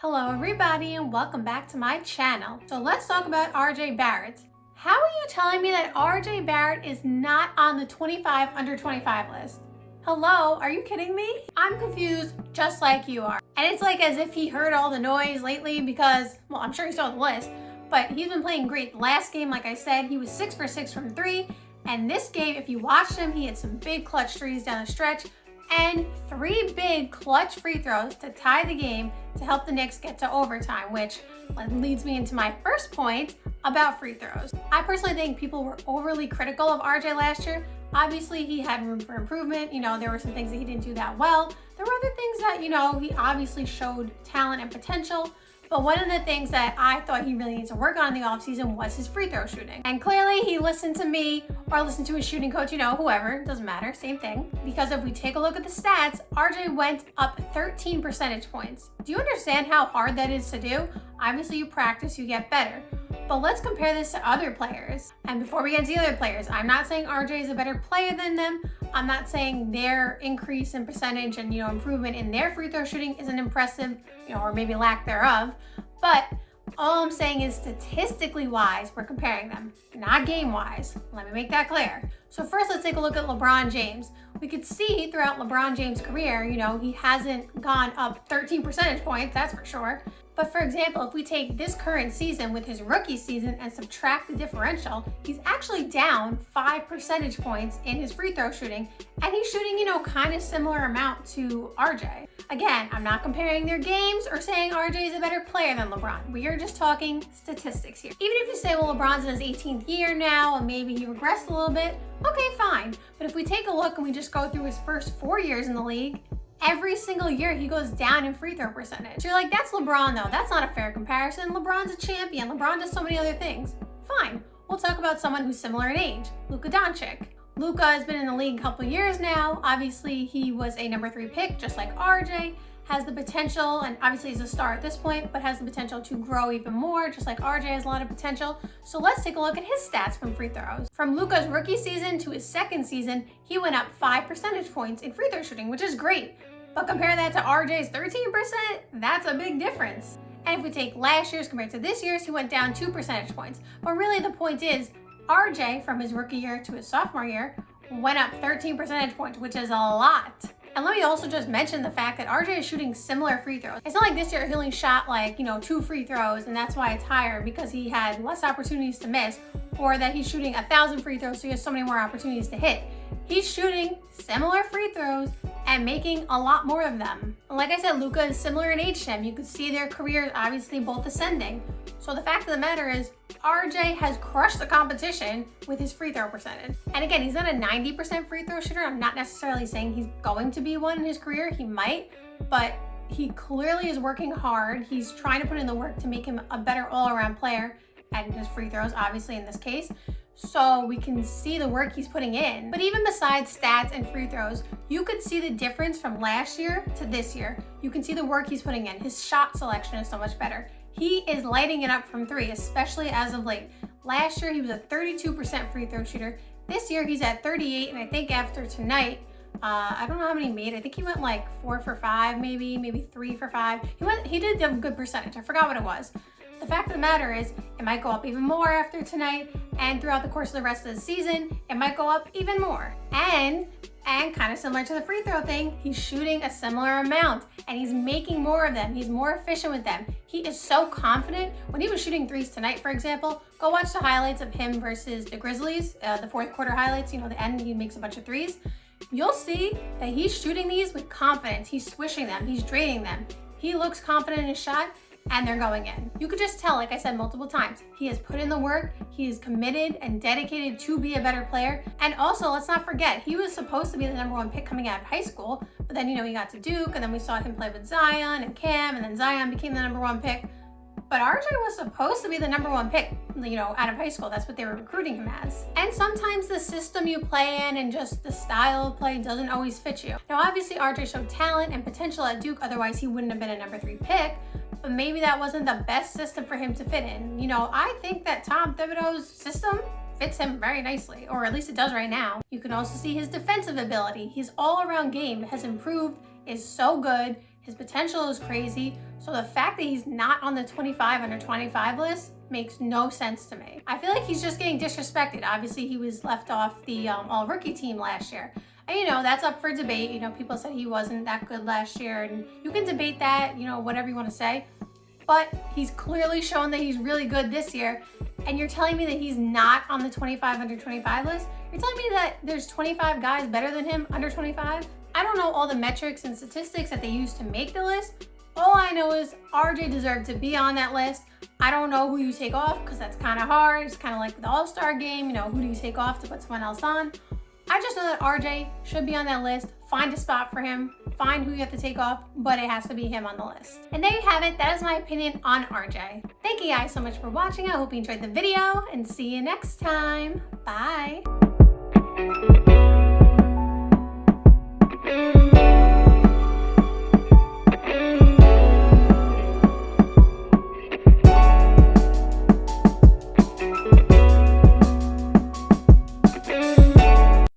Hello everybody and welcome back to my channel. So let's talk about RJ Barrett. How are you telling me that RJ Barrett is not on the 25 under 25 list? Hello, are you kidding me? I'm confused just like you are. And it's like as if he heard all the noise lately because, well, I'm sure he saw the list, but he's been playing great. Last game, like I said, he was 6 for 6 from 3. And this game, if you watched him, he had some big clutch threes down the stretch and 3 big clutch free throws to tie the game to help the Knicks get to overtime, which leads me into my first point about free throws. I personally think people were overly critical of RJ last year. Obviously, he had room for improvement. You know, there were some things that he didn't do that well. There were other things that, you know, he obviously showed talent and potential. But one of the things that I thought he really needs to work on in the offseason was his free throw shooting. And clearly he listened to me or listened to his shooting coach, you know, whoever, doesn't matter, same thing. Because if we take a look at the stats, RJ went up 13 percentage points. Do you understand how hard that is to do? Obviously you practice, you get better. But let's compare this to other players. And before we get to the other players, I'm not saying RJ is a better player than them. I'm not saying their increase in percentage and, you know, improvement in their free throw shooting isn't impressive, you know, or maybe lack thereof. But all I'm saying is statistically wise, we're comparing them, not game wise. Let me make that clear. So first, let's take a look at LeBron James. We could see throughout LeBron James' career, you know, he hasn't gone up 13 percentage points, that's for sure. But for example, if we take this current season with his rookie season and subtract the differential, he's actually down 5 percentage points in his free throw shooting, and he's shooting, you know, kind of similar amount to RJ. Again, I'm not comparing their games or saying RJ is a better player than LeBron. We are just talking statistics here. Even if you say, well, LeBron's in his 18th year now and maybe he regressed a little bit, okay, fine. But if we take a look and we just go through his first 4 years in the league, every single year he goes down in free throw percentage. So you're like, that's LeBron though. That's not a fair comparison. LeBron's a champion. LeBron does so many other things. Fine. We'll talk about someone who's similar in age, Luka Doncic. Luka has been in the league a couple years now. Obviously, he was a number 3 pick, just like RJ. Has the potential, and obviously he's a star at this point, but has the potential to grow even more, just like RJ has a lot of potential. So let's take a look at his stats from free throws. From Luka's rookie season to his second season, he went up 5 percentage points in free throw shooting, which is great. But compare that to RJ's 13%, that's a big difference. And if we take last year's compared to this year's, he went down 2 percentage points. But really the point is, RJ from his rookie year to his sophomore year went up 13 percentage points, which is a lot. And let me also just mention the fact that RJ is shooting similar free throws. It's not like this year he only shot like, you know, 2 free throws and that's why it's higher because he had less opportunities to miss, or that he's shooting 1,000 free throws so he has so many more opportunities to hit. He's shooting similar free throws and making a lot more of them. And like I said, Luka is similar in age to him. You could see their careers obviously both ascending. So the fact of the matter is, RJ has crushed the competition with his free throw percentage. And again, he's not a 90% free throw shooter. I'm not necessarily saying he's going to be one in his career. He might, but he clearly is working hard. He's trying to put in the work to make him a better all-around player and his free throws, obviously in this case. So we can see the work he's putting in. But even besides stats and free throws, you could see the difference from last year to this year. You can see the work he's putting in. His shot selection is so much better. He is lighting it up from 3, especially as of late. Last year, he was a 32% free throw shooter. This year, he's at 38, and I think after tonight, I don't know how many he made. I think he went like 4 for 5, maybe 3 for 5. He did have a good percentage. I forgot what it was. The fact of the matter is, it might go up even more after tonight, and throughout the course of the rest of the season, it might go up even more. And kind of similar to the free throw thing, he's shooting a similar amount, and he's making more of them. He's more efficient with them. He is so confident. When he was shooting threes tonight, for example, go watch the highlights of him versus the Grizzlies, the 4th quarter highlights, you know, the end, he makes a bunch of threes. You'll see that he's shooting these with confidence. He's swishing them, he's draining them. He looks confident in his shot, and they're going in. You could just tell, like I said multiple times, he has put in the work, he is committed and dedicated to be a better player. And also, let's not forget, he was supposed to be the #1 pick coming out of high school, but then, you know, he got to Duke, and then we saw him play with Zion and Cam, and then Zion became the #1 pick. But RJ was supposed to be the #1 pick, you know, out of high school. That's what they were recruiting him as. And sometimes the system you play in and just the style of play doesn't always fit you. Now, obviously, RJ showed talent and potential at Duke, otherwise he wouldn't have been a #3 pick. But maybe that wasn't the best system for him to fit in. You know, I think that Tom Thibodeau's system fits him very nicely, or at least it does right now. You can also see his defensive ability. His all-around game has improved, is so good. His potential is crazy. So the fact that he's not on the 25 under 25 list makes no sense to me. I feel like he's just getting disrespected. Obviously, he was left off the all-rookie team last year. And, you know, that's up for debate. You know, people said he wasn't that good last year, and you can debate that, you know, whatever you want to say. But he's clearly shown that he's really good this year. And you're telling me that he's not on the 25 under 25 list? You're telling me that there's 25 guys better than him under 25? I don't know all the metrics and statistics that they use to make the list. All I know is RJ deserved to be on that list. I don't know who you take off because that's kind of hard. It's kind of like the All-Star game, you know, who do you take off to put someone else on? I just know that RJ should be on that list. Find a spot for him, find who you have to take off, but it has to be him on the list. And there you have it. That is my opinion on RJ. Thank you guys so much for watching. I hope you enjoyed the video and see you next time. Bye.